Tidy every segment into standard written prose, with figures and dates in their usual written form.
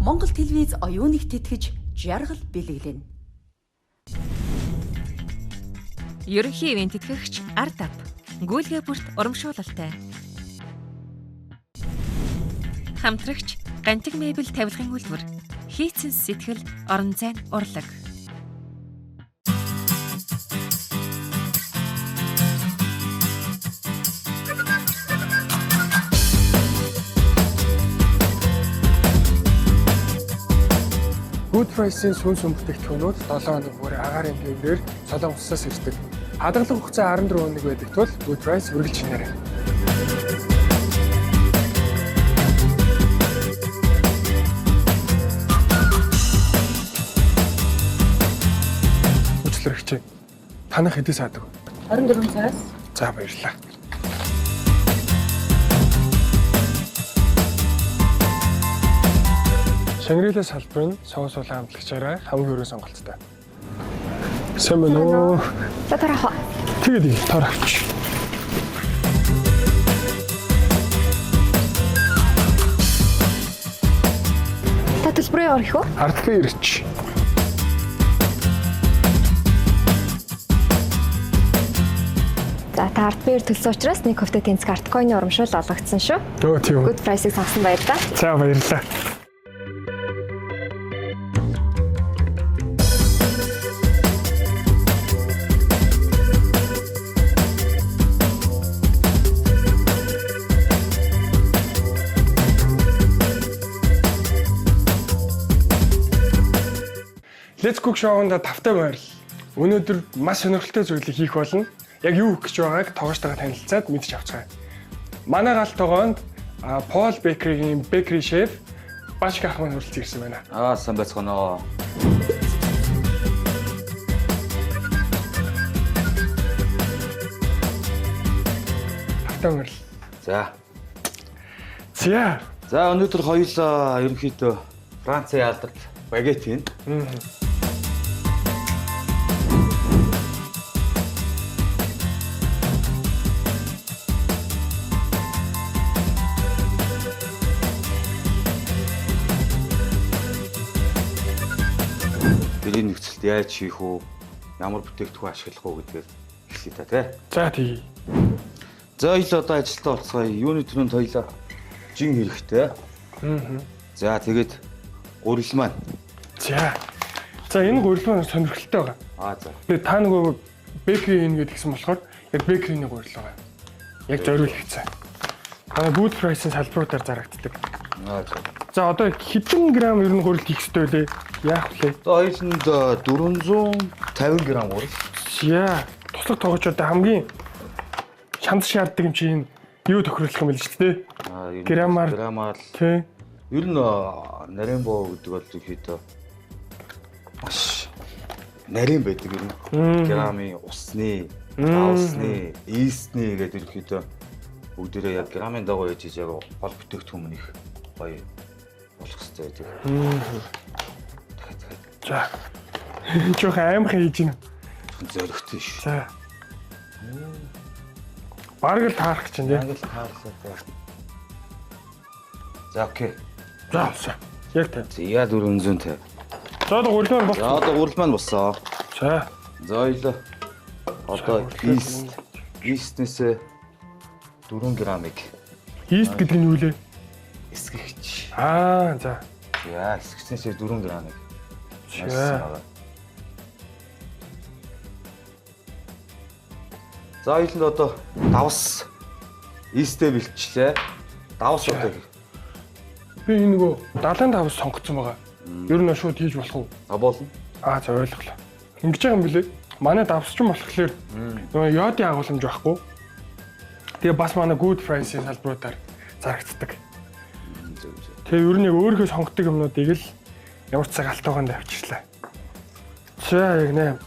Монгол телевиз оюуныг тэтгэж жаргал бэлэглэнэ. Ерөнхий ивент тэтгэгч Ардап. Гүйлгээ бүрт урамшуулалтай. Хамтрагч Гантиг мебель тавилгын үйлдвэр. Хийцэн сэтгэл орон зайн урлаг. Good Price-ийн сүнс бүтээгдэхүүнүүд 7 хоног бүр агаарын тээврээр Солонгосоос ирдэг. Хадгалах хугацаа 14 хоног байдаг тул Good Price үргэлж шинээрээ. Үйлчлэгч танах хэдий саадаг? 24 цагаас. За баярлалаа. Шангрилаа салбар нь сонгон суулгаан хамтлагчаараа хамгийн өрөө сонголттой. Сайн байна уу? За тарах. Тэгээд тарахч. Та төлбөрөө орох уу? Ардтай ирч. За та ардбээр төлсөн учраас нэг хөвтө тэнцэг арткойны урамшуул олгогдсон шүү. Өө тийм үү. Good Price-ийг сонгосон баярлалаа. За баярлалаа. Let's Cook Show-нд тавтай байрал. Өнөөдөр маш сонирхолтой зүйлийг хийх болно. Яг юу хийж байгааг тоглогчтойгоо танилцаад мэдчих авцгаая. Манай галт тогоонд Paul Bakery-ийн bakery chef Башка ахмад хүрэлцэн ирсэн байна. Сайн байцгаана. Тавтай байрал. За өнөөдөр хоёулаа ерөнхийдөө Францын алдарт багет хийн. Бидний нөхцөлд яаж хийх үү? Ямар бүтээгдэхүүн ашиглах уу гэдгээр хэлье та тий. За тий. За хоёул одоо ажилтаа болцгоё. Юуны төрөнд хоёулаа жин хэрэгтэй. За тэгээд гурил маань. За энэ гурил маань сонирхолтой байгаа. За. Тэгээд та нөгөө bakery inn гэдгийгсэн болохоор яг bakery-ний гурил байгаа. Яг зориул хийцэн. Манай Good Price-ийн салбаруудаар зарагддаг. За одоо хэдэн грамм ер нь гурил хийх ёстой вэ? Яах вэ? За хоёуланд 450 г гурил. За туслах тоогчдод хамгийн шанс шаарддаг юм чинь юу тохируулах юм бэ шүү дээ? Граммаар. Тий. Ер нь нарийн боо гэдэг бол ихэд маш нарийн байдаг ер нь. Граммын усны, давсны, ийсны гэдэг ихэд бүгдээрээ яг граммын дагуу яаж яг гол бүтээгдэхүүн их гоё болох хэрэгтэй байдаг. За. Жох аимх хийж байна. Зөрөгтэй шүү. За. Бараг л таарах чинь тий. Англи таарлаа. За окей. За. Яг тий. За 450. За одоо гурил маань болсон. За одоо гурил маань болсон. За. За хоёлоо. Одоо ийстнээс 4 грамыг. Ийст гэдэг нь юу лээ? Эсгэгч. За. За эсгэгчнээс 4 грамыг. За. За хоёланд одоо давс ийстэй бэлтчлээ. Давс одоо би энэ нөгөө 75 сонгоцсон байгаа. Ер нь шууд хийж болох уу? болно. За ойлголоо. Ингэж байгаа юм билээ. Манай давсч юм болохоор нөгөө йодын агуулмж байхгүй. Тэгээ бас манай Good Price-ийн салбаруудаар зарагддаг. Тэгээ ер нь яг өөрийнхөө сонгодог юмнуудыг л ямар ч цаг алтуугаанд авчирлаа. За яг 8.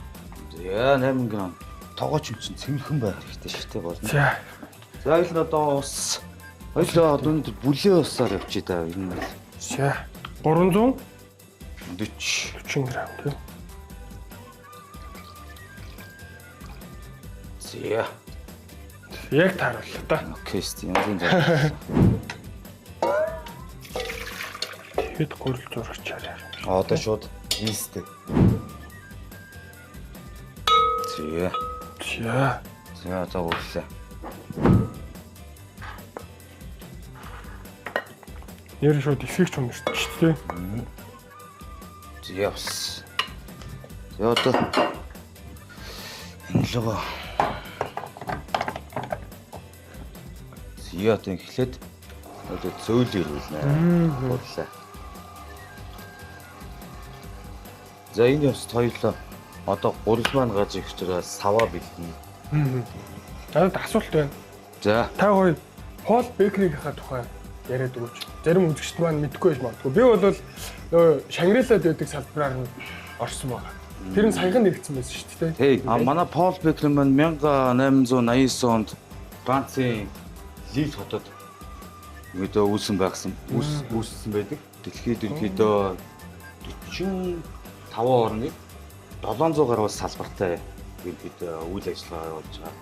За 8 грамм. Тогооч юм чинь цэвэрхэн байх хэрэгтэй шүү дээ болно. За. За хоёул одоо ус. Хоёул одоо өнөөдөр бүлээн усаар явчих та ер нь. За 340 грамм тийм. За. Яг таарууллаа та. Окей, янзын зав. Тэгэхэд гурил зурагч хараа. Одоо шууд ийстэй. Зээ. За. За одоо үлээ. Нэр шууд эсгэгч юм шүү дээ. Зээ бас. За одоо энэ лого. Зээ одоо эхлээд одоо зөөлөөр үлнэ. Гурлаа. За энэ явц хоёулаа одоо гурил маань гаж их учраас саваа бэлдэнэ. Надад асуулт байна. За. Та хоёр Пол Бекрийнхаа тухай яриад өгөөч. Зарим үзэгчд маань мэдэхгүй байж магадгүй. Би бол нөгөө Шангрилад байдаг салбараар нь орсон байгаа. Тэр нь саяхан нэгдсэн байсан шүү дээ. Hey, манай Пол Бекер маань 1889 онд Францын Лил хотод ингээд үүссэн байсан. Үүссэн байдаг. Дэлхийд ерөнхийдөө 45 орны 700 гаруй салбартай ерөнхийдөө үйл ажиллагаа явуулж байгаа.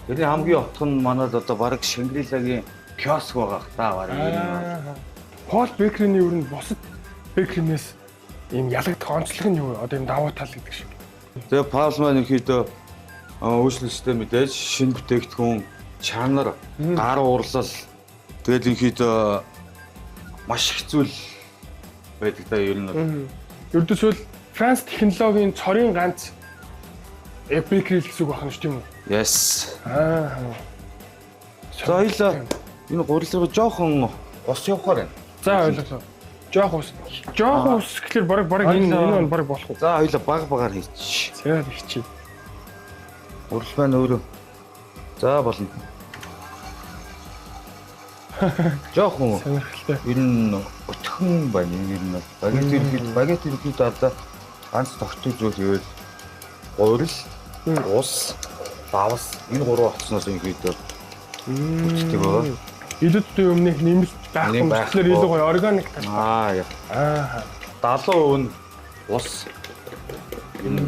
Тэрний хамгийн отох нь манайд одоо баг Шангрилагийн киоск байгаа та баг юм. Пол Бекрийн ер нь бусад Бекринээс ийм ялагдах онцлог нь юу? Одоо ийм давуу тал гэдэг шиг. Тэгээ Паул маань ерөнхийдөө өөрчлөлттэй мэдээж шинэ бүтээгдэхүүн чанар гар урлал тэгээд ерөнхийдөө маш их зүйл байдаг та ер нь. Ердөөсөө Франц технологийн цорын ганц Бекри гэсэн үг байна шүү тийм үү? Yes. За хоёлаа энэ гурилруу жоохон ус явахаар байна. За ойлголоо. Жоох ус гэхэлэр баг энэ баг болох уу? За хоёлаа багаар хийчих. За хийчих. Гурил маань өөрөө. За болно. Жоохон сонирхолтой. ер нь өтгөн байна ер нь. Багет ерөнхийдөө одоо ганц тогтдог зүйл гэвэл гурил, ус, давс энэ гурван хоцноос ерөнхийдөө үүсдэг байгаа. Илүүдтэй өмнөх нэмэлт байхгүй болохоор илүү гоё органик тал. Яа. 70% нь ус. Энэ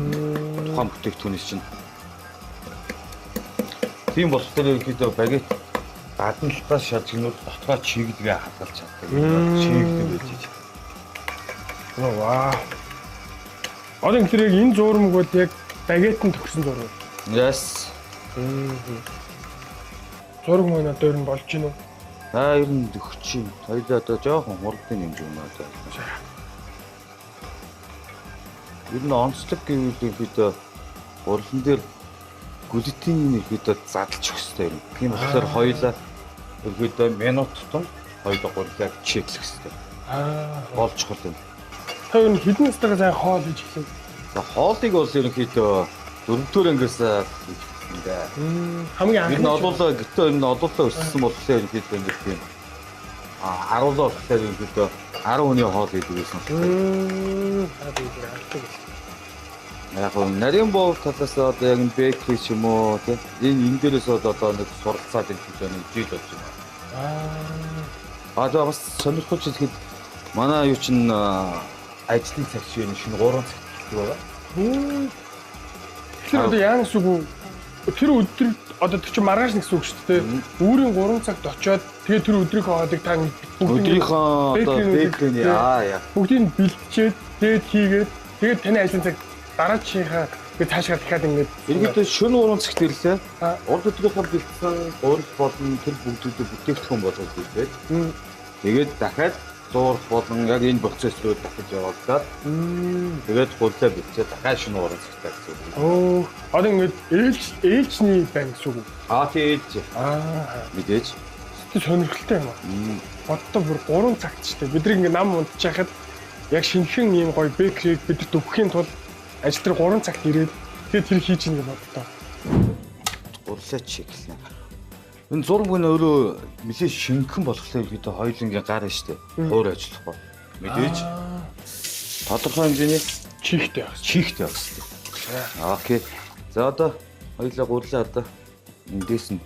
тухайн бүтээгдэхүүнээс чинь. Тийм болохоор ерөнхийдөө багет гадна талаас шалгнууд дотгоо чиглэгээ хадгалж чаддаг. Чиглэг байж. Вау. Одоо энэ энэ зурмаг бол яг багетанд төгсөн зураг. Yes. Зураг маань одоо ер нь болж гинөө. Ер нь төгч юм. Хоёул одоо жоохон хурдын хэмжээ юм одоо. Ер нь онцлог гэвэл ерөөдөө урлан дээр глютений ерөөдөө задлж өгөх хэрэгтэй юм. Тийм болохоор хоёулаа ерөөдөө минут тутам хоёулаа гурлаа чеклэх хэрэгтэй. Гол чухал юм. Та ер нь хэдэн настайгаа сайн хоол хийж эхлэв? За хоолыг бол ерөнхийдөө 4-р ангиас хийж эхэлсэн. Хамгийн анх энэ олуулаа гэтээ энэ олуулаа өссөн болохоор ерөнхийдөө нэг тийм харуулаа болохоор ерөнхийдөө 10 хүний хоол хийдэг гэсэн. Яг нь нарийн боо талаас одоо яг бэкри ч юм уу тийм энэ дээрээс одоо нэг суралцаад энэ гэж нэг жил болж байна. За бас сонирхолтой хэлэхэд манай юу чин ажлын цаг шиг шинэ 3 цаг хэлдэг байгаа. Тэгэхээр одоо яа гэсэн үг тэр өдөр одоо тэр чинь маргааш нэгсэн үг шүү дээ. Үүрийн 3 цагт очиод тэгээ тэр өдрийнхөө хоолыг та өдрийнхөө одоо бэкриний бүгдийг бэлтжээд тэгээд хийгээд тэгээд таны ажлын цаг дараачихаа би цаашаа дахиад ингэж ерөнхийдөө шөнө 3 цагт ирлээ. Урд өдрийнхөө бэлтсэн гурил болон тэр бүгдүүдээ бүтээгдэхүүн болгож хийгээд тэгээд дахиад зурх болон яг энэ процесс рүү дахиж явуулаад тэгээд гурлаа бэлтээ дахиад шөнө 3 цагтаа гэсэн үг. Одоо ингэж ээлжний байна гэсэн үг. Тийм ээлж. Мэдээж. Тэ сонирхолтой юм аа. Одоо бүр 3 цагт ч тийм бид нэг нам унтчихад яг шинхэн ийм гоё бэкрийг бидэд өгөхийн тулд ажил дээр 3 цагт ирээд тэгээд тэр хийж ийн гэж бодлоо. Гурлаа чеклэнэ. Энэ зураг нь өөрөө нэлээд шинхэн болохоор ихэд хоёулангийн гар штэ. Хуур ажиллахгүй. Мэдээж. Тодорхой хэмжээний чихтэй байх. Чихтэй байх штэ. Окей. За одоо хоёулаа гурлаа одоо эндээс нь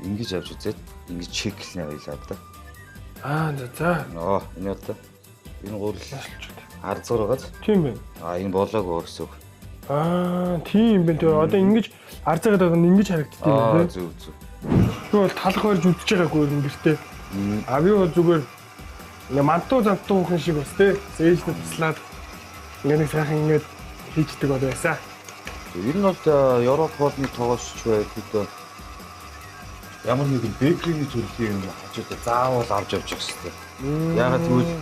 ингэж авч үзээд ингэж чеклэнэ хоёулаа одоо. За. Энэ одоо энэ гурлаа арзгаар байгааз. Тийм байна. Энэ болоогүй гэсэн үг. Тийм байна. Тэгээ одоо ингэж арзаагаад байгаа нь ингэж харагддаг юм байна. Зүг. Би бол талх барьж үдчихэж байгаагүй юм гэртээ. Би бол зүгээр Ингээ мантуу замтуу хүн шиг бас тий. Ээжнээ туслаад ингээ нэг сайхан ингээ хийждэг бол байсан. Ер нь бол Европ хоолны тоглогч байхдаа ямар нэгэн бэкрийн төрлийн юм хажуудаа заавал авч явж явах хэрэгтэй. Ягаад гэвэл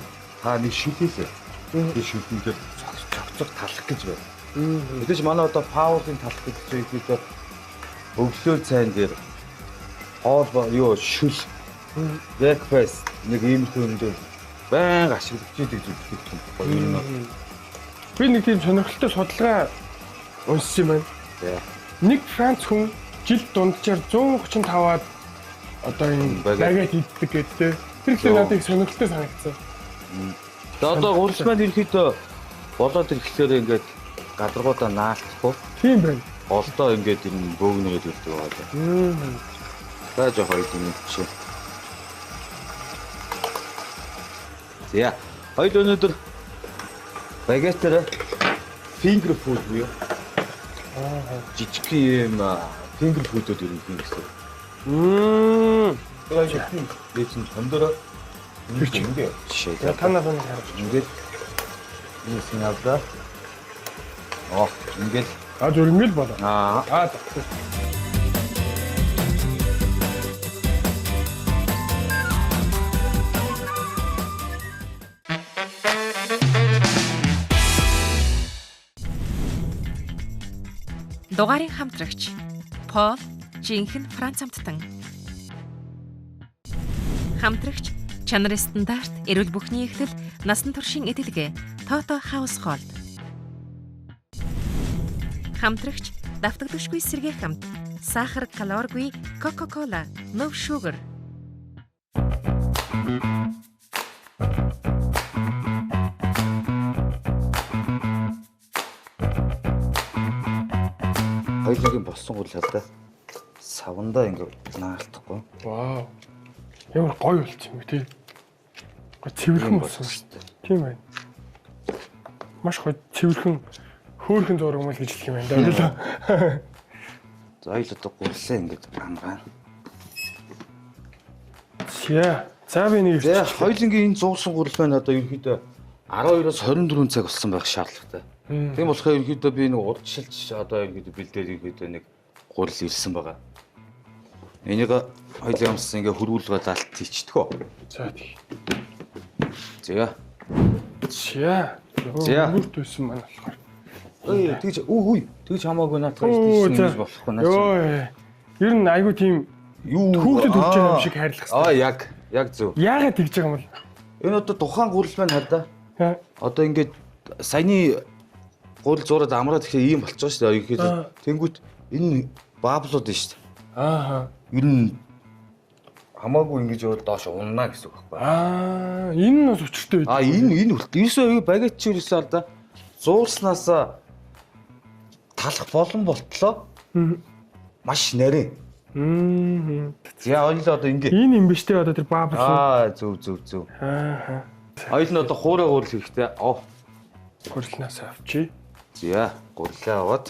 та нэг шүлээлээ. Тэр шүлэлдээ цогцог талах гэж байна. Мэдээж манай одоо пауэрын талах гэж байхдаа өглөө цайн дээр хоол юу шүл breakfast нэг ийм төрөндөө байнга ашиглаж идэг зүйл гоё юм. Би нэг тийм сонирхолтой судалгаа уншсан юм байна. Нэг Франц хүн жил дунджаар 135-аад одоо энэ багет иддэг гэдэг. Тэр их надад их сонирхолтой санагдсан. Тэгээ одоо гурс маань ирэхэд болоод ирэхлээр ингээд гадаргуудаа наалтахгүй. Тийм байна. Олдоо ингээд энэ бөөгнөөд ирдэг байгаа. За жоо хоёр юм чи. За хоёул өнөөдөр багетээр finger food буюу жижиг юм finger food-ууд ирэх юм гэсэн. Тэгээд чинь тондороо ингээд жишээ. Танаа харж ингээд энэ синавда. Ингээд зүгээр ингээд болоо. аа Дугаарын хамтрагч Пол жинхэнэ Франц амттан. Хамтрагч чанарын стандарт, эрүүл бүхний эхлэл, насан туршийн эдэлгээ Toto Household. Хамтрагч давтагдагчгүй сэргээ хамт, сахар, калоригүй Coca-Cola, no sugar. хоёулын болсон гол хадаа савндаа ингээд наалтахгүй. Вау. Ямар гоё болчих юм бэ тий. Гоё цэвэрхэн болсон шүү дээ. Тийм байна. Маш гоё цэвэрхэн хөөрхөн зураг мэл гэж хэлэх юм байна да. За хоёул одоо гурлаа ингээд амгаана. За би нэг За хоёулынгийн энэ зуурсан гурал маань одоо ерөнхийдөө 12-оос 24 цаг болсон байх шаардлагатай. Тийм болохоор ерөнхийдөө би нэг урдчилж одоо ерөнхийдөө бэлдээд ерөнхийдөө нэг гурал ирсэн байгаа. Энийг хоёул ямс ингээ хөрвүүлгээ залт хийчихдэгөө. За тий. За. Бүрт байсан маань болохоор. Тэгж тэгж хамаагүй наатах ирсэн болохгүй наа. Ер нь айгүй тийм хүүхдэд хүрч байгаа юм шиг хайрлах хэрэгтэй. Яг зөв. Яагаад тэгж байгаа юм бол? Энэ одоо тухайн гурал маань хадаа. Одоо ингээд саяны гурал зураад амраад ихээр ийм болчихсон шүү дээ. Ерөнхийдөө тэнгүүт энэ баблууд нь шүү дээ. Ер нь хамаагүй ингэж явал доош уннаа гэсэн үг байхгүй. Энэ нь бас өчртэй байдаг. Энэ ерөөсөө багет чи ерөөсөө да зуурснаас талах болон болтлоо. Маш нарийн. За хоёул одоо ингэ. Энэ юм биш үү одоо тэр бабл. Зөв. Хоёул нь одоо хуурай гурал хэрэгтэй. Гурлнаас авчи. За гурлаа аваад.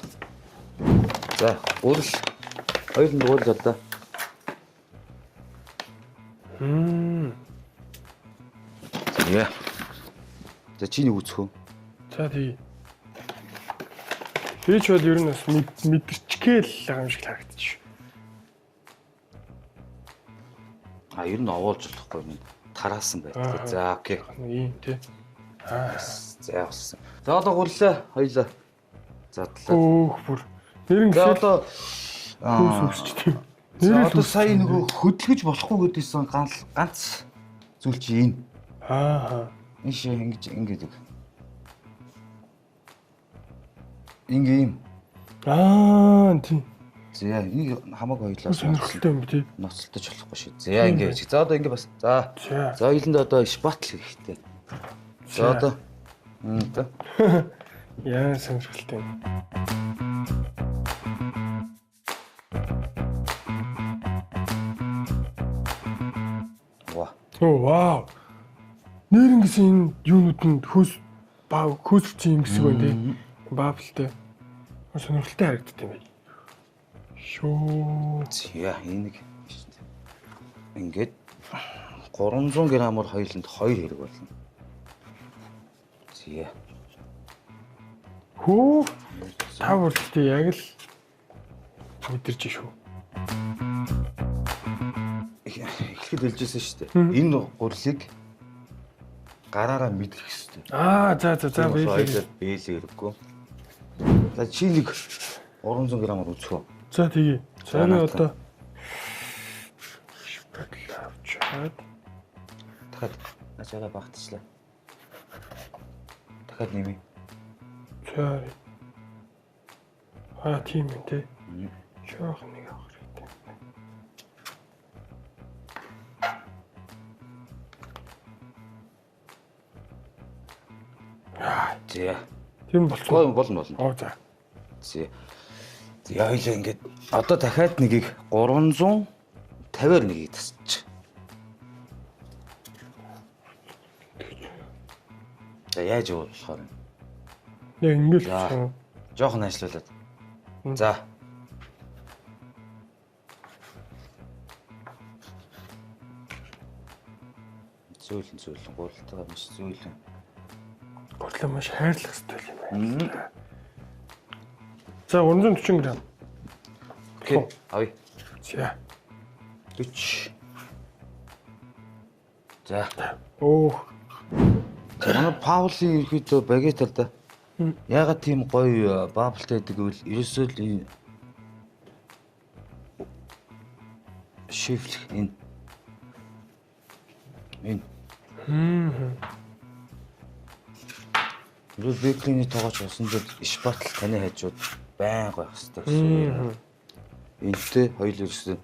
За гурал. Хоёул нь гурал одоо. За. За чиний үүсэх үү? За тий. Би ч бол ер нь бас мэдэрчгээл байгаа юм шиг харагдчих. Ер нь овоолж болохгүй юм. Тараасан байдаг. За окей. Ийм тий. За явсан. За одоо гурлаа хоёлаа. Задлаа. Бүр. Нэр нь одоо үсчтэй. За одоо сая нөгөө хөдөлгөж болохгүй гэдээсэн ганц зүйл чи энэ. Энэ шиг ингэж. Ингээм. Тийм. За энийг хамаагүй хоёлаа сонирхолтой юм тий. Ноцолтож болохгүй шүү. За ингэж. За одоо ингэ бас. За. За хоёланд одоо шпатл хэрэгтэй. За одоо. Яа сонирхолтой юм. Вау. Нэрнгээс энэ юунууд нь хөөсөрч юм гэсэн үг тийм. Баблтай. Сонирхолтой харагддаг юм байна. Шөө. За энийг ингээд 300 г-аар хоёуланд 2 хэрэг болно. Зээ. Хөө. Та бүртээ яг л өдөрж шүү. Эхлэхэд хэлжсэн шүү дээ. Энэ гурилыг гараараа мэдрэх хэрэгтэй. За Хоёулаа бэлээ хэрэггүй. За чи нэг 300 г-аар үзэх үү? За тэгье. За энэ одоо авчаад дахиад ачаараа багтчлаа. Дахиад нэмээ. за тийм ээ те. Жоох нэг авах хэрэгтэй. Зээ. Тийм болчихсон. Болно. За. Зээ. За хоёлаа ингээд одоо дахиад нэгийг 350-аар нэгийг тасчих. За яаж юу болохоор вэ? Яг ингээд За. болчихсон. Жохон ажиллуулад. За. Зөөлөн гуралтайгаа маш зөөлөн. Гурлаа маш хайрлах хэрэгтэй юм байна. За 340 г. Окей. Авъя. За. 40. За. Манай Паулийн ерөөдөө багетал да. Ягаад тийм гоё баблтай байдаг гэвэл ерөөсөө л энэ шифлэх энэ Юу бэклийн тоогооч усан дээр иш батал таны хажууд байн байх хэрэгтэй гэсэн. Энэтэй хоёул ерөөсөө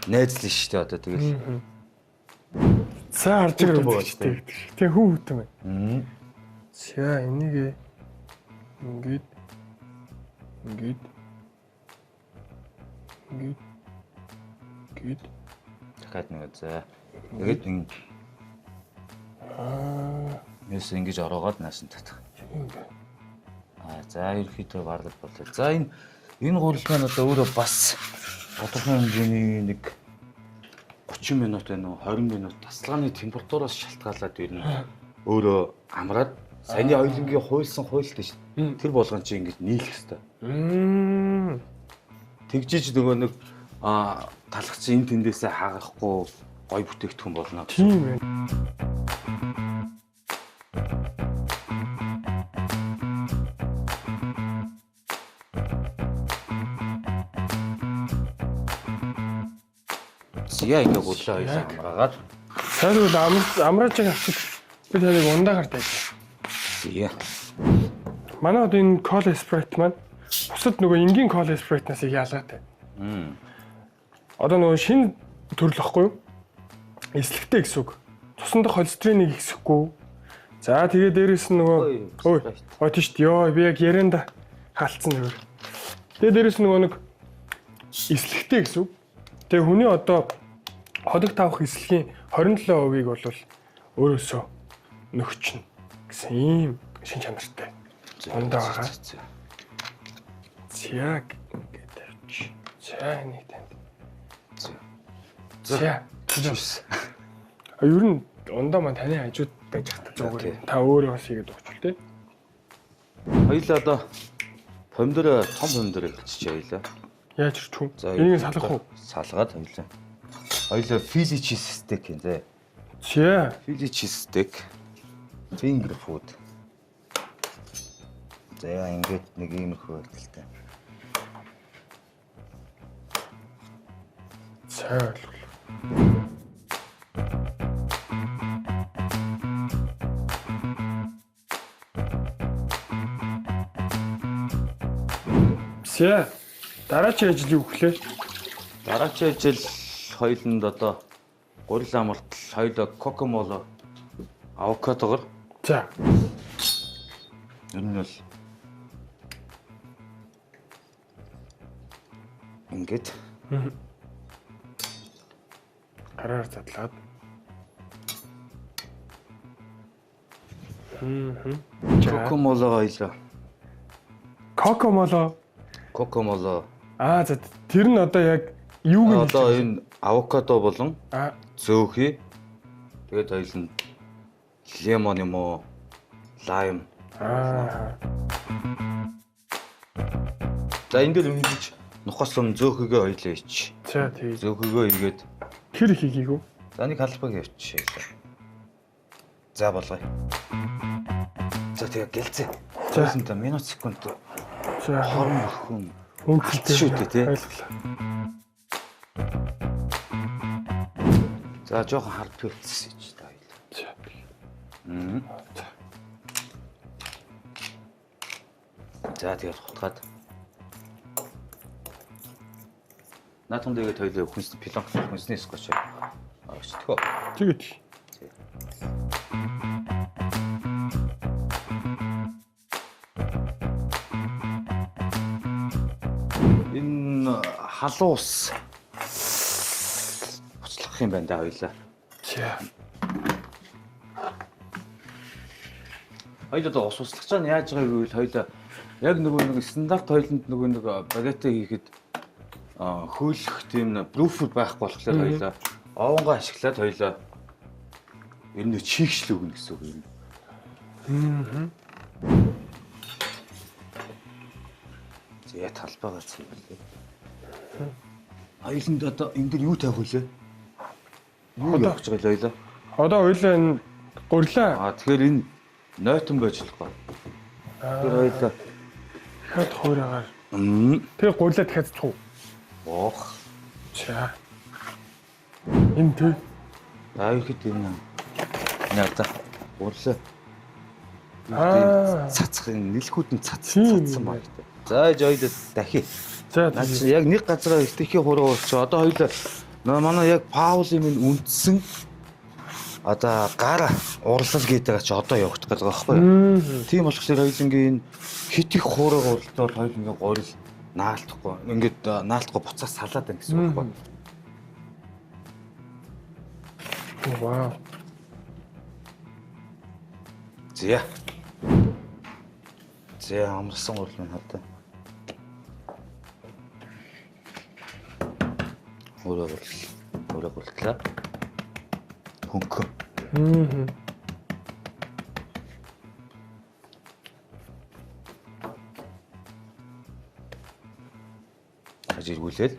найзлаа шүү дээ одоо тэгэл. За харж байгаа юм. Тэг хүү хөтөн байна. За энийг ингээд дахиад нэг за. Тэгээд ингэ Яс ингэж ороогоод наасан татах. За ерөөхдөө барлал болоо. За энэ гурил маань одоо өөрөө бас тодорхой хэмжээний нэг 30 минут байна уу 20 минут тасалгааны температураас шалтгаалаад ирнэ. Өөрөө амраад саяны хоёлынгийн хуйлсан хуйлтай шүү. Тэр болгон чи ингэж нийлэх хэвээр. Тэгжиж нөгөө нэг талхач энэ тэндээсээ хагахгүй гой бүтээгдэхүүн болно. Тийм ээ. Яа ингэ гурлаа хоёлаа амраагаад. Сайдгүй амрааж байгаа авчид би таныг ундаагаар тавьчих. Яа. Манай одоо энэ Cola Sprite маань бусад нөгөө энгийн Cola Sprite-наас их ялгаатай. Одоо нөгөө шинэ төрөл واخгүй юу? Эслэгтэй гэсэн үг. Цусан дах холестериныг ихсэхгүй. За тэгээ дээрэс нь нөгөө тийш ёо би яг ярианда хаалтсан нэр. Тэгээ дээрэс нөгөө нэг эслэгтэй гэсэн үг. Тэгээ хүний одоо ходог тавах эслэгийн 27%-ийг бол өөрөөсөө нөхчнө гэсэн ийм шин чанартай. Ундаа байгаа. Яг ингээд тавьчих. За энийг танд. За. Ер нь ундаа маань таны хажууд байж хата зүгээр. Та өөрөө бас игээд өгч л тээ. Хоёлаа одоо помидор том помидор хэлчихье хоёлаа. Яаж ирчих вэ? Энийг салгах уу? Салгаад хоёлаа. Хоёлаа Philly cheese steak юм зэ. За. Philly cheese steak. Finger food. За ингээд нэг иймэрхүү байдалтай. За. За. Дараагийн ажил юу гэхлээ? Дараагийн ажил хоёуланд одоо гурил амралт хоёулаа кокомоло авокадогоор. За. Энэ нь бол ингээд гараар задлаад. Кокомоло хоёлаа. Кокомоло. За тэр нь одоо яг юу гэж одоо энэ авокадо болон зөөхий Тэгээд хоёул нь лемон юм уу? Лайм. За энэ дээр ингэж нухаслан зөөхөгөө хоёлаа ич. За тий. Зөөхөгөө игээд Тэр хийгийгүү. за нэг халбаг явчихъя. За болгоё. За тэгээ гэлцээ. За. За минут секунд За хорон өхөн. үнэлтэй шүү дээ, тий. Ойлголоо. За жоохон хард хөвцсөн ч та хоёул. За. За тэгээд хутгаад. Наатан дэгээд хоёул хүнс пилон хүнсний скотч. Тгөө. Тэгээд. Энэ халуун ус. Буцлах юм байна да хоёлаа. За. Хоёул одоо ус услах чана яаж байгааг гэвэл хоёул яг нөгөө нэг стандарт хоёуланд нөгөө нэг багетта хийхэд хөөлөх тийм прೂфер байхгүй болохоор хоёул овонгоо ашиглаад хоёул ер нь чийгчлээ өгнө гэсэн үг юм. За талбайгаа цэвэрлээ. Хоёуланд одоо энэ дэр юу тавих вүлээ? Юу явах гэж байлаа? Одоо хоёлаа энэ гурлаа. Тэгэхээр энэ нойтон байж болохгүй. Тэр хоёлаа Дахиад хуураагаар. Тэгээ гурлаа дахиад цуг. Ох. За. Энэ тэг. Аюулхид энэ одоо урлаа. Цацхын нэлхүүд нь цацсан байна. За жойд дахи. За наа чи яг нэг газараа стихи хуруу болчих. Одоо хоёул манай яг Паулийн минь үндсэн одоо гар урлал гэдэг чи одоо явагдах гэдэг байгаа байхгүй. Тийм болохоор хоёулынгийн хит их хуурайг урлалтаар хоёулынгийн горил наалтахгүй. Ингээд наалтахгүй буцаас салаад байна гэсэн үг байхгүй. Вау. За. За амарсан урлал нь хатаа. Хөрөглөө. Хөнгө. Ажиргүүлэл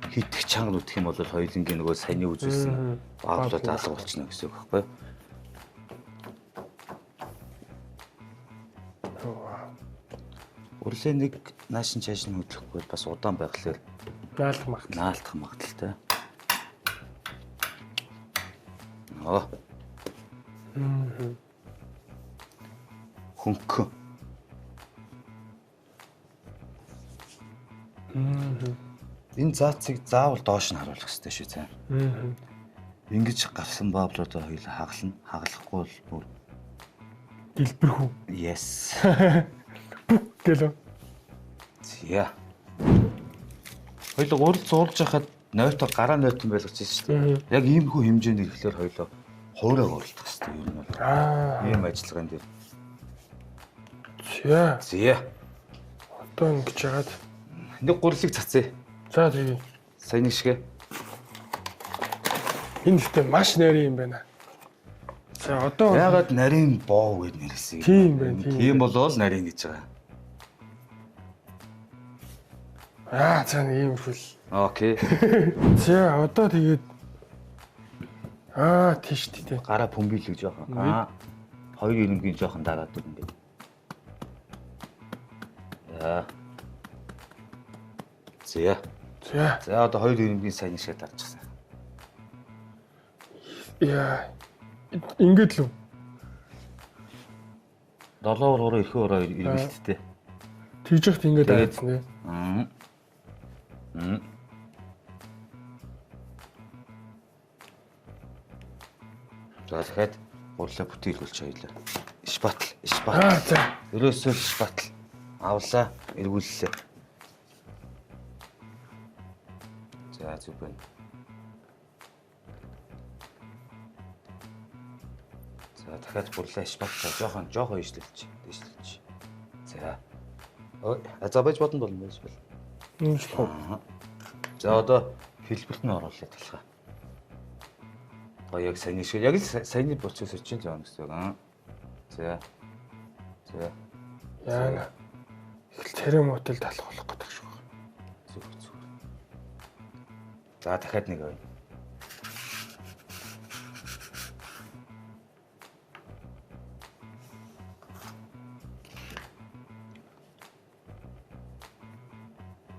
хитэх чанга нүдэх юм бол хоёулынгийн нөгөө саяны үзүүлсэн бааглууд алга болчихно гэсэн үг байхгүй. Урлаа нэг наашин чааш нь хөдлөхгүй бас удаан байхлаар наалтах магадaltaй. Хөнгө. Энэ заацыг заавал доош нь харуулах хэрэгтэй шүү заа. Ингэж гарсан бааблуудаа хоёул хагална. Хагалахгүй бол бүр дэлбэрхүү. Yes. Гэлөө. Зя. Хоёул урал зуулж байхад нойтоо гараа нойтон байлгач шүү дээ. Яг иймэрхүү хэмжээнд ирэхлээр хоёул хуурайг уралдах хэрэгтэй юм бол. Ийм ажиллагаан дээр. Зя. Одоо ингэж яагаад нэг гурлыг цацъя. за тэгээ. Саяны шиг. Энэ ихтэй маш нарийн юм байна. За одоо яагаад нарийн боо гэж нэрсэн юм? Тийм байна. Тийм болол нарийн гэж байгаа. за нэг юм хөл. Окей. За одоо тэгээд тийш тий. Гараа пүмбилэг жоохон. Хоёр ирэмгийн жоохон дараад дүрнэ. За. За одоо хоёр ирэмгийн сайн шиг дарчихсан. Ингээд л үү? 7-3 их өрөө иргэлттэй. Тэгж ихт ингээд айдсан тий. За дахиад урлаа бүтээлгүүлж хоёлаа. Шпатл. За. Ерөөсөө шпатл. Авлаа, эргүүллээ. За зүг байна. За дахиад бурлаа шпатл жоохон ижлэлч. За. За байж бодно болно байж бол. Энэ л хоо. За одоо хэлбэрт нь оруулаад талхаа. яг саяны шиг яг л саяны процесс чинь л явна гэсэн үг. За. За. Яана. Их л царай мотел талах болох гэдэг шүү. Зүг. За дахиад нэг авъя.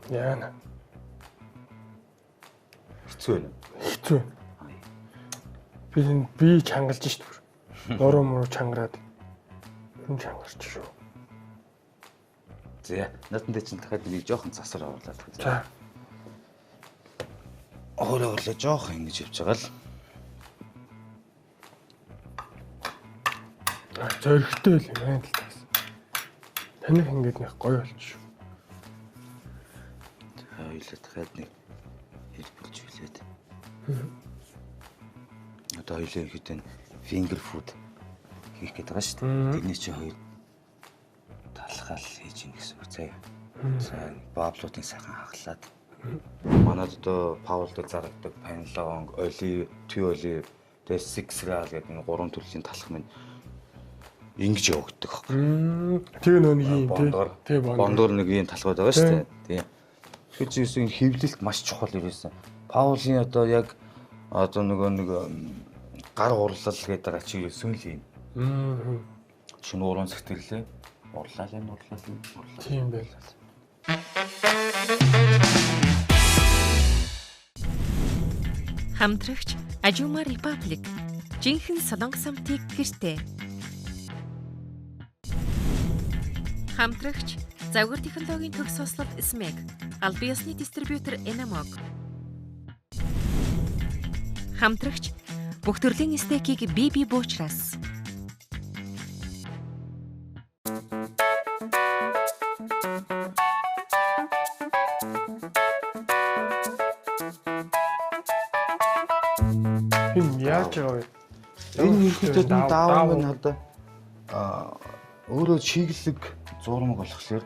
Яана. Хэцүү байна. Хэцүү. Би чангалж шít. Нороо муу чангараад. Энэ чангарч шүү. За, натанд чинь дахиад нэг жоохон засар оруулаад. За. Оолоо жоохон ингэж явж байгаа л. Зөрөгтэй л юм байна л таас. Таних ингэж нэг гоё болчих шүү. Хоёулаа дахиад нэг хэлбэлж үлээд. Одоо хоёулаа ихэд finger food хийх гээд байгаа шүү дээ. Тэрний чи хоёр талхаал хийж ийн гэсэн үг заяа. За бааблуудын сайхан хаглаад. Манайд одоо Паулд зарагддаг панлонг, олив, тюоли, тэгээ сиксрал гэдэг нэг гурван төрлийн талх минь ингэж явагддаг байхгүй. Тэгээ нөө нэг юм тий. Бондор нэг юм талхууд байгаа шүү дээ. Тий. Тэгэхээр чи юусэн хөвлөлт маш чухал ирсэн. Паулийн одоо яг одоо нөгөө нэг гар урлал гэдэг байгаа чи сүнл юм. Шинэ уран сэтгэлээ урлал. Тийм байл. Хамтрагч Ажума Republic жинхэнэ солонгос самтыг гэртээ. Хамтрагч Завгар технологийн төгс сослол Смэг, албан ёсны дистрибьютор Enamog. Хамтрагч бүх төрлийн стейкийг BB Butchers. Энэ яаж байгаа вэ? Энэ ихэд даав нь одоо өөрөө чиглэг зурмаг болохоор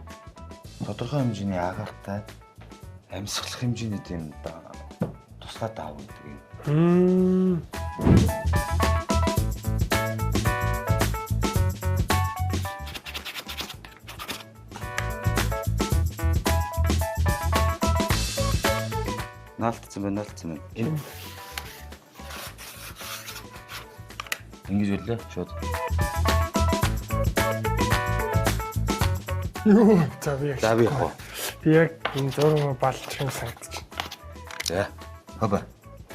тодорхой хэмжээний агаартай амьсгалах хэмжээний тийм тусгай даав гэдэг юм. Наалтсан байна. Энэ ингэж үлээ шууд. Юу за би яг. Би яг энэ зураг балчих юм санагдчих. За. Хобо.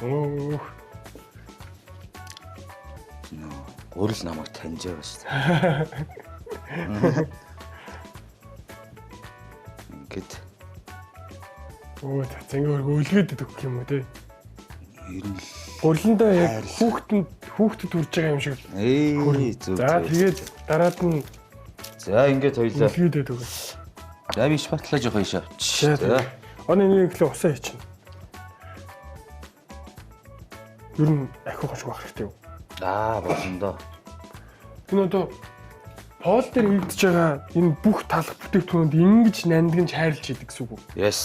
Оо. Гурил намайг таньж байгаа шүү дээ. Ингээд. Оо зэнгээр өлгөөд өгөх юм уу те? Ер нь гуриландаа яг хүүхдэд хүрж байгаа юм шиг. Зүг. За тэгээд дараад нь за ингээд хоёлаа. өлгөөд өгөх. За би шпатлаа жоох ийш авч. За. Оны нэг л усаа хийчихнэ. Ер нь ахиу хашиг байх хэрэгтэй юу? Болно доо. Энэ одоо Пол дээр хийгдэж байгаа энэ бүх талх бүтээгдэхүүнд ингэж нандинж хайрлж идэг гэсэн үг үү? Yes.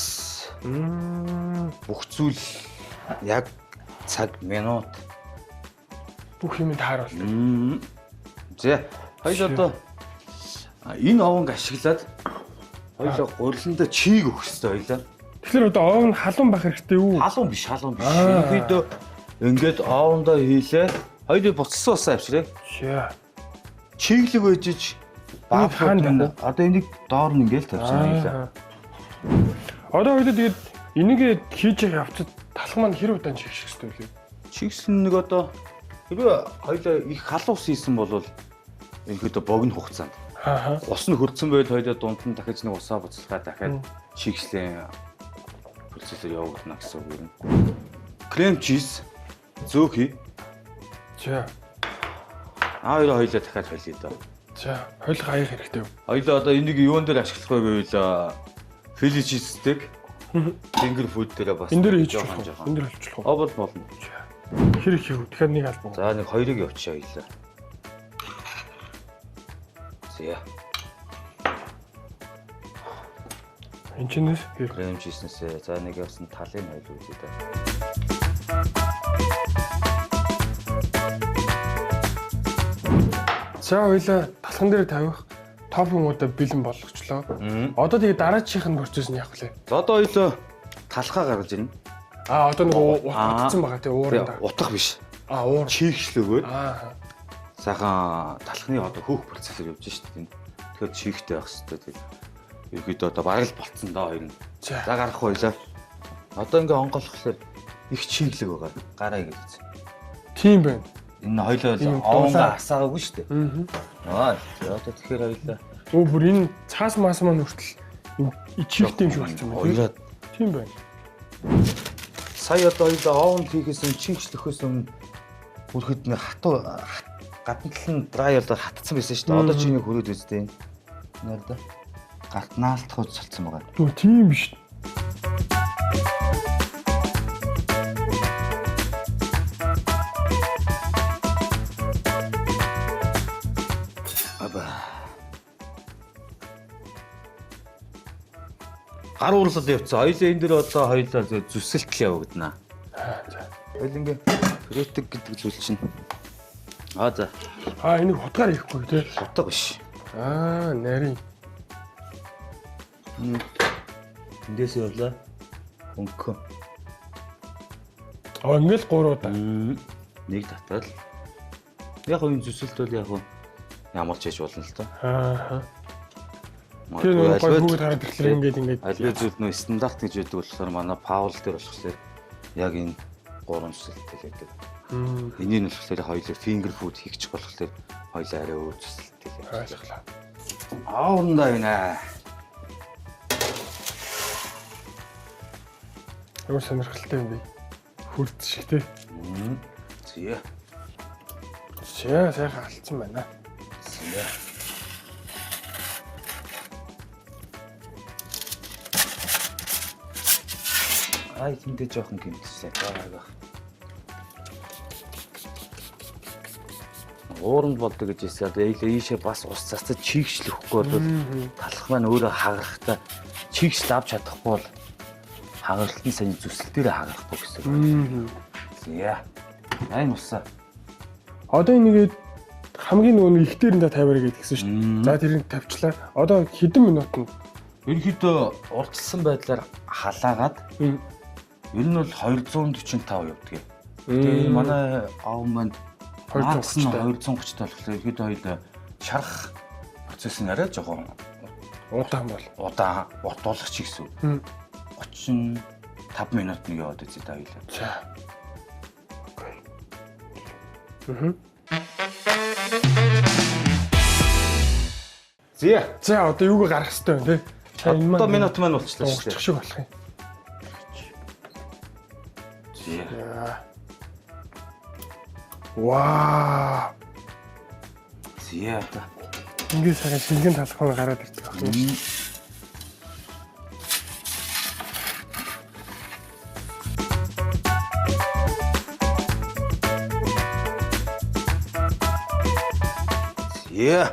Бүх зүйл яг цаг, минут бүх юм тааруул. За, хоёул одоо энэ овонг ашиглаад хоёул гуриландаа чийг өгөх хэрэгтэй хоёлаа. Тэгэхээр одоо овн халуун байх хэрэгтэй юу? Халуун биш. Ерөнхийдөө ингээд овондоо хийлээ. Хоёул буцсан усаа авчирээ. Чиглэг өжиж баахан одоо энийг доор нь ингээл тавьсан хоёлаа. Одоо хоёул тэгээд энийг хийж явцад талх маань хэрэг удаан чигших хэрэгтэй үлээ. Чигсэн нэг одоо хэрвээ хоёлаа их халуун ус хийсэн бол ерөнхийдөө богино хугацаанд. Ус нь хөрцөн байл хоёлаа дунд нь дахиж нэг усаа буцалгаад дахиад чигслэн процессор явуулна гэсэн үг юм. Крем чиз зөөхий. За. Хоёулаа дахиад холиё доо. За, хоёул гаяах хэрэгтэй юу? Хоёулаа одоо энийг юун дээр ашиглах вэ гэвэл фили чизтэй finger food дээр бас энэ дээр хийж болох. Энэ дээр хийчих уу? Болно. Хэрэг хийв. Тэгэхээр нэг албан. За нэг хоёрыг явуулчих хоёулаа. За. Энд чинээс крем чизнэсээ за нэг явсан талын хоёул үзье даа. За хоёлаа талхан дээр тавих топингуудаа бэлэн болгочлоо. Одоо тэгээ дараачихын процесс нь яах вэ? За одоо хоёлоо талхаа гаргаж ирнэ. Одоо нэг утгацсан байгаа тий ууранда. Утга биш. Уур. Чийгчлөөгөө. Аа. Сайхан талхны одоо хөөх процессор явж шүү дээ. Тэгэхээр чийгтэй байх хэрэгтэй. Ерөөдөө одоо бараг л болцсон доо хоёр нь. За гарах хоёлаа. Одоо ингээ онголохлоор их чийглэг байгаа. Гараа ингэж үзье. Тийм байна. Энэ хоёлоо оонгаа асаагүй шүү дээ. Аа. Одоо тэгэхээр хоёлаа. Өө бүр энэ цаас маас маань хүртэл чийгтэй юм шиг болчихсон байна. Хоёлаа тийм байна. Сая одоо хоёлаа оон хийхээс өмнө чийгчлөхөөс өмнө бүрхэд нэг хатуу гадна тал нь драйерээр хатцсан байсан шүү дээ. Одоо чи нэг хөрөөд үзтээ. Нэр да. Гарт наалтах үз салцсан байгаа. Өө тийм биш. Гар урлал явцсан. Хоёлаа энэ дэр одоо хоёлаа зүсэлт л явагдана. За. Хоёул ингээ претик гэдэг зүйл чинь. За. Энийг хутгаар хийхгүй тий. Хутга биш. Нарийн. Эндээс явлаа. Өнгө. Ингээл 3 удаа. Нэг татал. Яг энэ зүсэлт бол яг ямар ч хийж болно л доо. Тэр нэг гой хүүг хараад ирэхлээр ингээд аль зүйл нөө стандарт гэж яддаг болохоор манай Паул дээр болохоор яг энэ 3 зүсэлттэй л яддаг. Энийг нь болохоор хоёулаа finger food хийчих болохоор хоёулаа арай өөр зүсэлттэй л яддаг. Аавна байна. Ямар сонирхолтой юм бэ? Хүрд шиг тий. Зээ. Сайхан алдсан байна. Зээ. Тэндээ жоохон гэмтэлээ. Баагаа. Ууранд болдог гэж хэлсэн. Одоо ийшээ бас ус цацаж чийгчлэхгүй бол талах маань өөрөө хагарахтаа чийгчл авч чадахгүй бол хагаралтын сайн зүсэл дээр хагарахгүй гэсэн. Яа. Айн усаа. Одоо энийгээ хамгийн нөгөө их дээр нь тавиараа гэдгийгсэн шүү дээ. За тэрийг тавьчлаа. Одоо хэдэн минутанд ерөнхийдөө урдсан байдлаар халаагаад ер нь бол 245 явдаг. Тэгээ манай аав маань 230 болохоор ерөнхийдөө хоёул шарах процесс нь арай жоохон удаан бол. Удаан ботуулах ч гэсэн. 35 минут нэг яваад үзье та хоёул. За. Зээ. За одоо юуг гарах хэрэгтэй вэ те? Одоо минут маань болчихлоо шүү дээ. Шиг болох юм. Вау. Зээ. Ингээд сайхан шингэн талхаа гараад ирдэг ах юм. Зээ.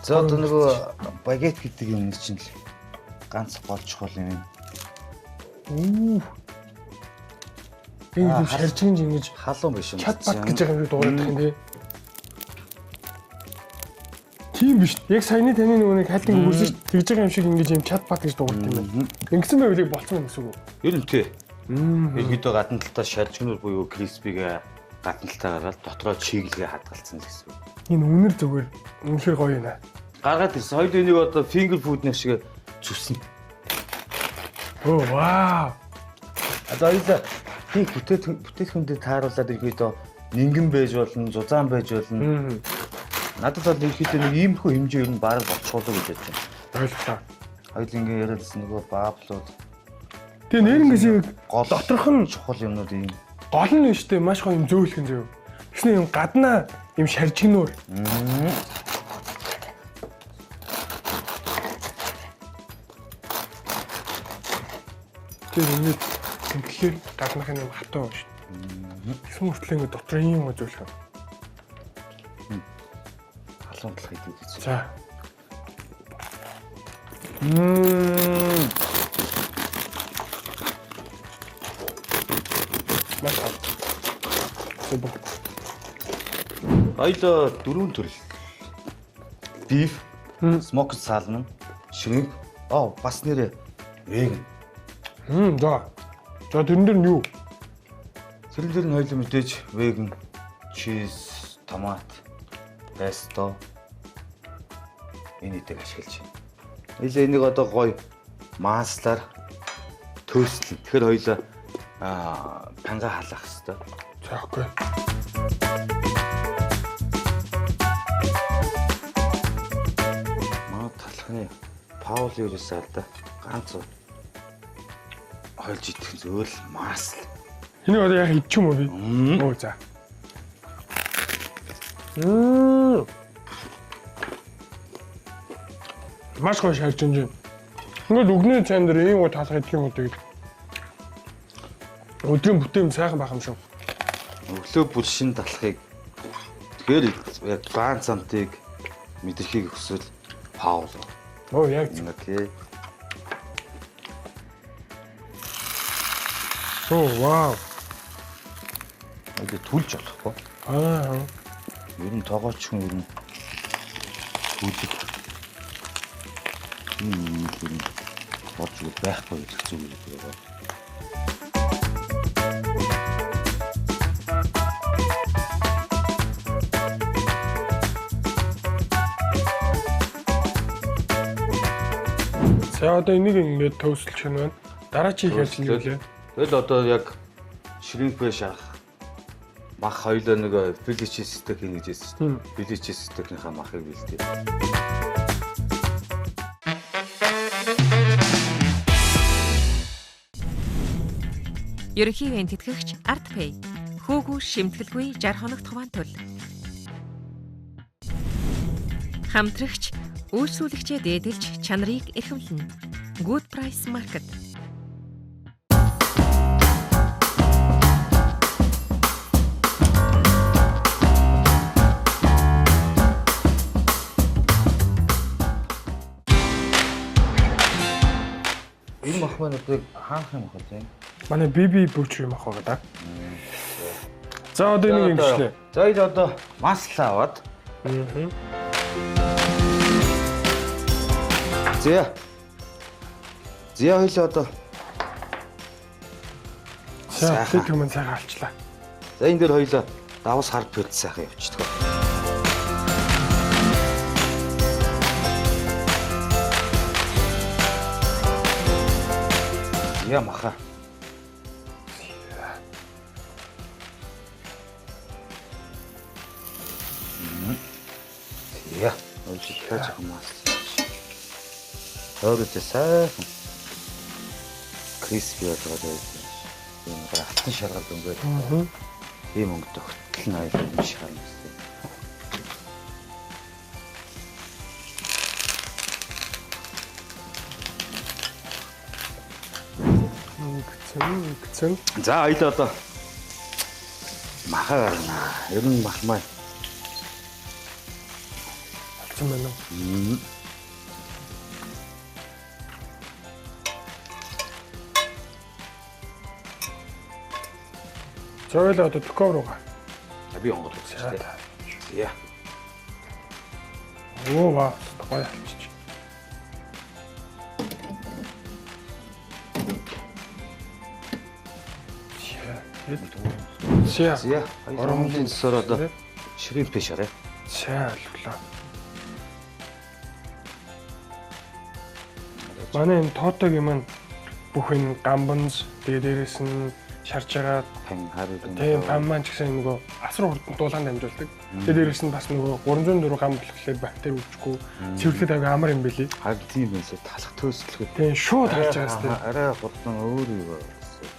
За одоо нөгөө багет гэдэг юм чинь л ганц гол чухал юм. Энэ шаржин ингэж халуун биш юм. Чат бат гэж байгаа юм дуурайдах юм тий. Тийм биш. Яг саяны таны нөгөө нэг хайлтын хөрсөж тэгж байгаа юм шиг ингэж юм чат бат гэж дуурайд юм байна. Ингэсэн байвал болцсон юм гэсэн үг. Ер нь тий. Ерөнхийдөө гадна талтаа шаржигнур буюу криспигээ гадна талтаа гараад дотроо чиглэгээ хадгалсан л гэсэн үг. Энэ үнэр зүгээр үнэхээр гоё юм аа. Гаргаад ирсэн. Хоёул энийг одоо finger food нэр шиг зүснэ. Оо вау. Одоо хоёул тийм бүтээтгүүндээ тааруулаад ерөнхийдөө нингэн байж болно, зузаан байж болно. Надад бол ерөнхийдөө нэг иймэрхүү хэмжээ ер нь баг болчихлоо гэж бодож байна. Ойлголоо. Хоёул ингээ яриадсан нөгөө бааблууд. Тэгээ нэрнгээс гол доторх нь чухал юмнууд юм. гол нь шүү дээ маш гоё юм зөөлөх юм зөө. Тэгснэ юм гаднаа юм шаржигнуур. Тэр ингээд тэгэхээр гаднах юм хатуу шүү. Тэгсэн мөртлөө ингээд дотор юм зөөлөх юм. Халуун талх хийдэг гэж. За. Маш хав. Зөв. Хоёлоо 4 төрөл. Beef, smoked salmon, shrimp. Бас нэрээ vegan. За. За тэрэн дээр нь юу? Тэрэн дээр нь хоёлоо мэдээж vegan, cheese, томат, pesto энийдэг ашиглаж байна. Хоёлоо энийг одоо гоё маслаар төөслөн. Тэгэхээр хоёлоо панга халаах хэрэгтэй. За окей. Талхны Паул ерөөсөө л да ганц хойлж идэх зөөл масл. Энийг одоо яг идчих юм уу би? Оо за. Маш гоё шарж байна. Ингээд өгнөө цайн дээр ийм гоо талах идэх юм уу гэдэг. Өдрийн бүтээн сайхан байх юм шүү. Өглөө бүр шин талахыг тэгэхээр яг баан цамтыг мэдрэхийг хүсвэл Паул. Оо яг Окей. Оо вау. Эгэ түлж болохгүй. Ер нь тоогооч хүн ер нь түлэх. Ер нь болж байхгүй гэх зүйл байгаа. За одоо энийг ингээд төвсөлж байна. Дараа чи хийж юу лээ? Тэгэл одоо яг шримпээ шах мах хоёлоо нэг филичи стейк хийж байсан шүү дээ. Филичи стейкийнхаа махыг бэлдээ. Ерөнхий ивент тэтгэгч ArtPay. Хөөгүү шимтгэлгүй 60 хоногт хуваан төл. Хамтрагч үйлсүүлэгчээ дээдэлж чанарыг эрхэмлэнэ. Good Price Market. Энэ мах маань одоо хаанх юм хөө зэн? Манай BB Butcher мах байгаа да. За одоо энийг ингэжлээ. За ил одоо масла аваад. Зя хоёлоо одоо сайхан юм сайхан алчлаа. За энэ дээр хоёлоо давс хар пирт сайхан явчихдаг. Я маха. Я очиж хамаас. Өөрөөсөө сайхан криспи болоод байсан. Энэ алтан шаргал өнгөд. Ийм өнгөтэй хөтөл ноёл юм шиг харагдсан. Ингэсэн. За хоёул одоо маха гарна. Ер нь мах маа. Алцсан байна уу? Зөөл одоо төхөөр руугаа. Би онгод үзсэн шүү дээ. Яа. Оо ваа, гоё алчиж. Зя. Оромлын цэсээр одоо шримп шараа. Сайн ойлголоо. Манай энэ тоотогийн маань бүх энэ гамбанз тэгээ дээрээс нь шарж байгаа тийм пан маань ч гэсэн нөгөө асар хурдан дуулаанд дамжуулдаг. Тэгээ дээрээс нь бас нөгөө 304 гам болохоор бактери үүсэхгүй цэвэрлэхэд аяга амар юм билий. Харин тийм байсаа талах төөслөхөд тийм шууд харж байгаа сте. Арай хурдан өөр юу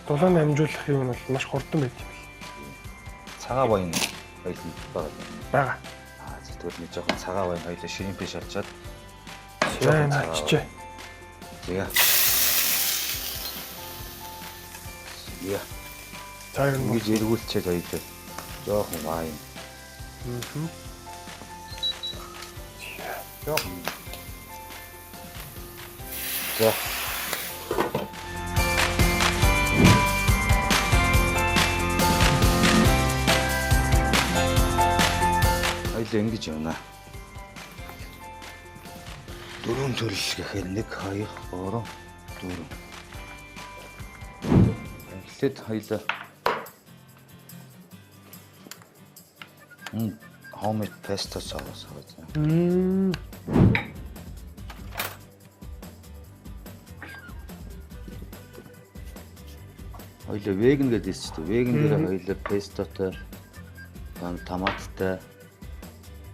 дулаанд дамжуулах юм бол маш хурдан байт юм бил. Цагаан баян хоёул Бага. Тэгвэл нэг жоохон цагаан баян хоёул шримп шарчаад сайн ачжээ. Яа. Яа. За юм гэж эргүүлчихэд хоёул жоохон вайн. Жоохон. За. хоёлаа ингэж явна. 4 төрөл гэхээр 1 2 3 4. Эхлээд хоёлаа homemade pesto sauce аваад. Хоёлаа веган гэдэг чинь шүү дээ. Веган дээр хоёлаа пестотой, томаттай.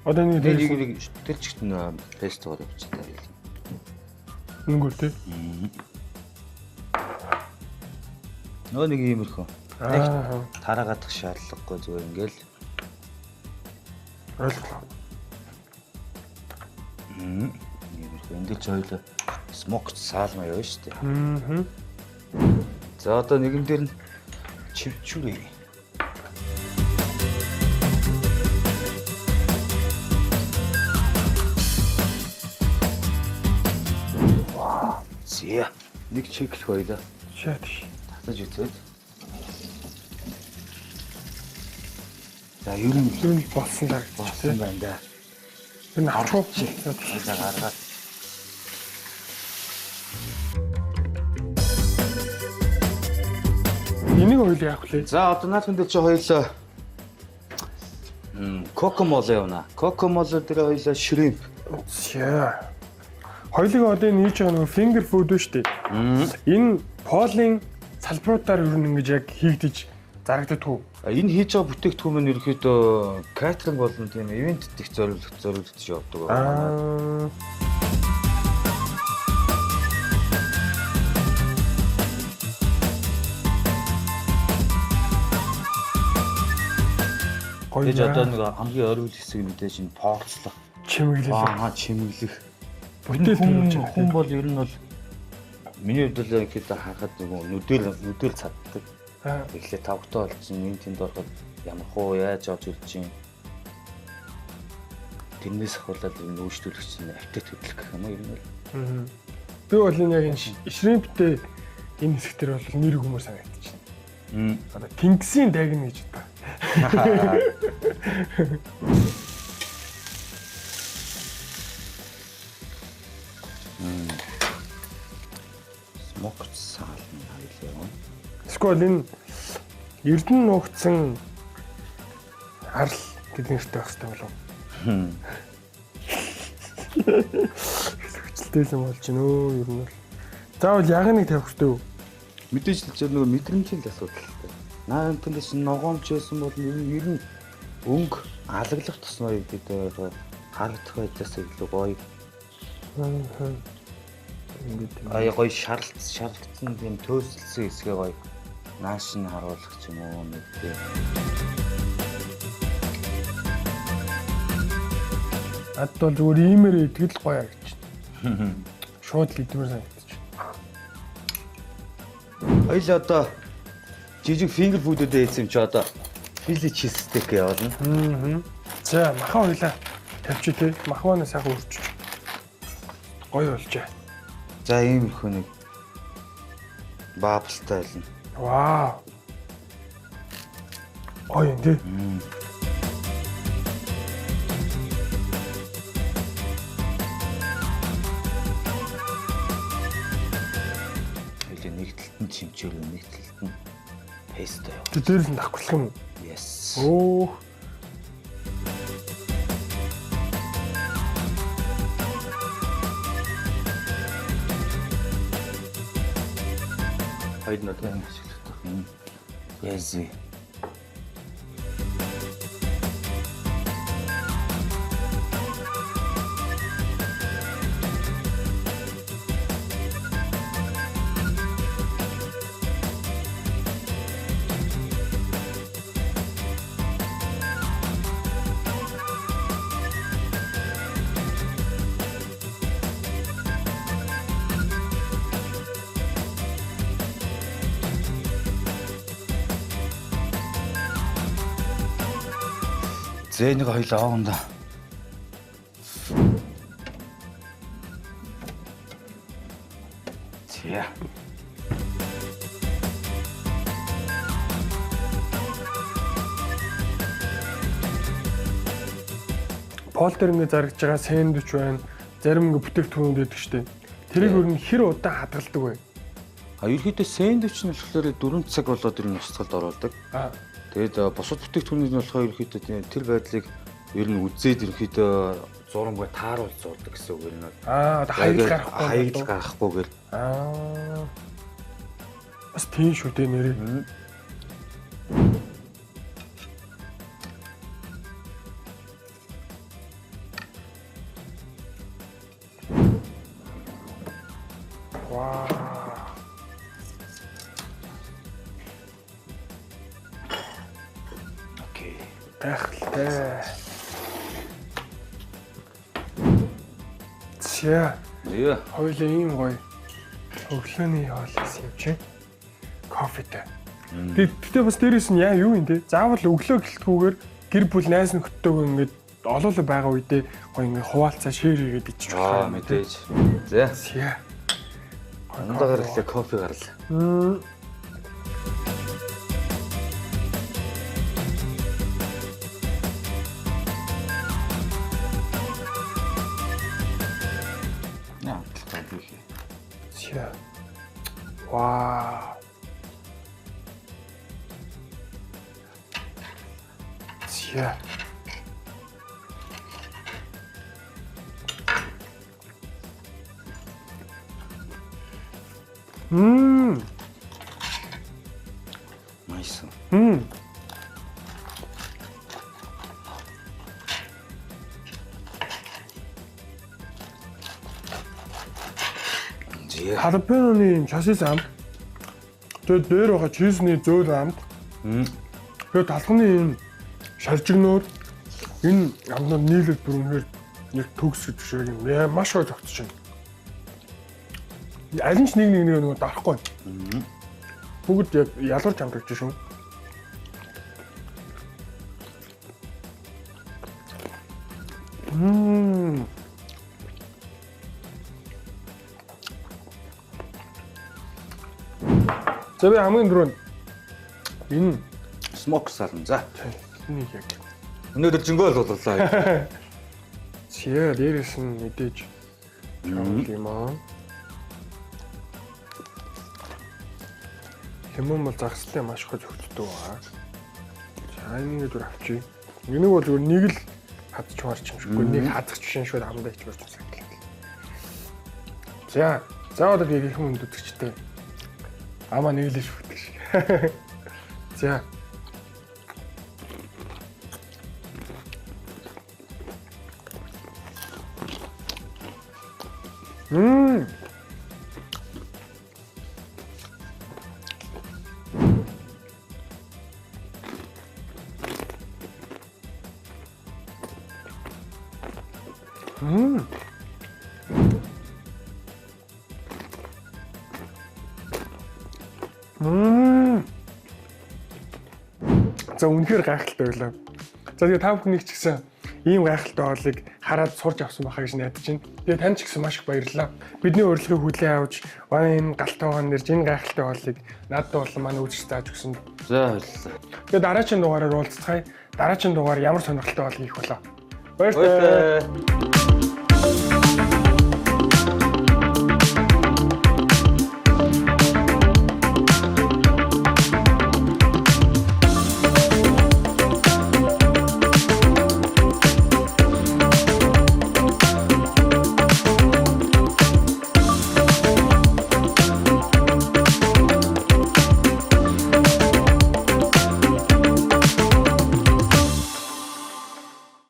Одоо нэг тэр чигт нь пестогоор явчихсан байл. Үнгүүр тий. Нөө нэг иймэрхүү. Тараагаадах шаардлагагүй зүгээр ингээл ойлголоо. Иймэрхүү эндэл ч хоёлаа smoked salmon яваа шүү дээ. За одоо нэгэн дээр нь чивчүүрээ. Вау. Зя. Нэг чиглэх хоёлаа. Шат ш. Татаж үзээд. За ер нь болсон болсон байна да. Энэ авах уу? За гаргаад. Энийг хоёул яах вэ? За одоо наадхан дээр чи хоёлаа кокомол явна. Кокомол дээр хоёлаа шримп. За. Хоёулыг одоо энэ хийж байгаа нэг finger food шүү дээ. Энэ полын салбаруудаар ер нь ингэж яг хийгдэж зарагддаг. Энэ хийж байгаа бүтээгдэхүүн маань ерөөхдөө катеринг болон тийм ивент дэх зориулж явдаг байна. Тэгэж одоо нэг хамгийн орой хэсэг мэдээж энэ порцлох, чимэглэх. Чимэглэх. Бүтээл хүн бол ер нь бол миний хувьд л ихэд харахад нэг нүдэл цаддаг. Эхлээ тавгтай болсон энэ тэнд ороход ямар хуу яаж авч ирж чинь. Тэрнээс ахуулаад нүүжтүүлэх чинь апдейт хөдлөх гэх юм уу ер нь. Би бол энэ яг энэ шримптэй энэ хэсгээр бол нэр хүмүүс санагдчихна. Одоо Тэнгисийн дагна гэж байна. Smoked salmon хоёлаа. Эсвэл энэ эрдэнэ нуугдсан арал гэдэг нэртэй байх хэрэгтэй болов. Хүчтэйсэн болж байна өө ер нь бол. Заавал яг нэг тавих хэрэгтэй үү? Мэдээж л ч нөгөө мэдрэмжийн асуудал л дээ. Наантаас ногоомч байсан бол ер нь өнгө алаглах тусмаа гэдэг харагдах байдлаас илүү гоё. Ая гоё шарлагдсан тийм төөсөлсөн хэсгээ гоё нааш нь харуулах ч юм уу мэдээ. Ад бол зүгээр иймэр итгэл гоё гэж. Шууд л идмэр санагдчих. Хоёул одоо жижиг finger food-д ийсэн юм чи одоо Philly cheese steak явуулна. За махан хоёлаа тавьчих тий. Маханаа сайхан өрчиж. Гоё болжээ. За иймэрхүү нэг баблтай байлна. Вау. Гоё юм тий. Хоёул нэг талд нь чимчээл нэг талд нь песто яа. Дээрээс нь давхарлах юм. Yes. Оо. Хоёул нь одоо ашиглах юм. Yes. Зэ нэг хоёлаа аавна. Зя. пол дээр ингээ зарагдж байгаа сэндвич байна. Зарим ингээ бүтээгдэхүүнүүд байдаг штеп. Тэрийг өөр нь хэр удаан хадгалдаг вэ? Ерөнхийдөө сэндвич нь болохоор 4 цаг болоод ер нь устгалд оролдог. Тэгээд бусад бүтээгдэхүүнүүд нь болохоор ерөнхийдөө тэр байдлыг ер нь үзээд ерөнхийдөө зурамгүй тааруулж зурдаг гэсэн үг юм. Хаягдл гарахгүйгээр. Бас тийм шүү дээ нэрээ. Вау. Окей. Гайхалтай. Зя. Хоёулаа ийм гоё өглөөний хоолойс явж байна. Кофетэй. Тэгтээ бас дээрээс нь юу юм те? Заавал өглөө гэлтгүүгээр гэр бүл найз нөхдөдөө ингээд олоолаа байгаа үедээ гоё ингээд хуваалцаа шеэр хийгээд ичиж байгаа мэдээж. За. Зя. Андагаар ихлэ кофе гарлаа. Зя. Вау. Зя. 맛있어. Халапеноны шасис амт. Тэгээд дээр байгаа чизний зөөл амт. Тэгээд талхны энэ шалжигноор энэ амнууд нийлээд бүр үнээр нэг төгс гэж шиг юм. Маш гоё тогтож байна. Аль нь ч нэг нөгөө дарахгүй. Бүгд яг ялгарч амтагч шүү. За би хамгийн дөрөв энэ смок сална. За. Энийг яг. Өнөөдөр жингөө боллоо. Зя дээрээс нь мэдээж юм аа. Хэмээн бол загстай маш их зөвхөддөг байгаа. За энийг дөр авчи. Энийг бол нэг л хадч марч юм шиггүй. Нэг хадах жишээ шууд амдаа ич марч үзэх. За заавал яг их хүнд үзэгчтэй. Амаа нэглэж шүтдэг шиг. За. За үнэхээр гайхалтай байлаа. За тэгээ та бүхнийг ч гэсэн ийм гайхалтай хоолыг хараад сурч авсан байхаа гэж найдаж байна. Тэгээ тань ч гэсэн маш их баярлалаа. Бидний урилгыг хүлээн авч энэ галтайгаан нэрж энэ гайхалтай хоолыг надад болон манай үзэгч зааж өгсөн. За баярлалаа. Тэгээ дараагийн дугаараар уулзцгаая. Дараагийн дугаар ямар сонирхолтой хоол хийх болоо. Баярлалаа.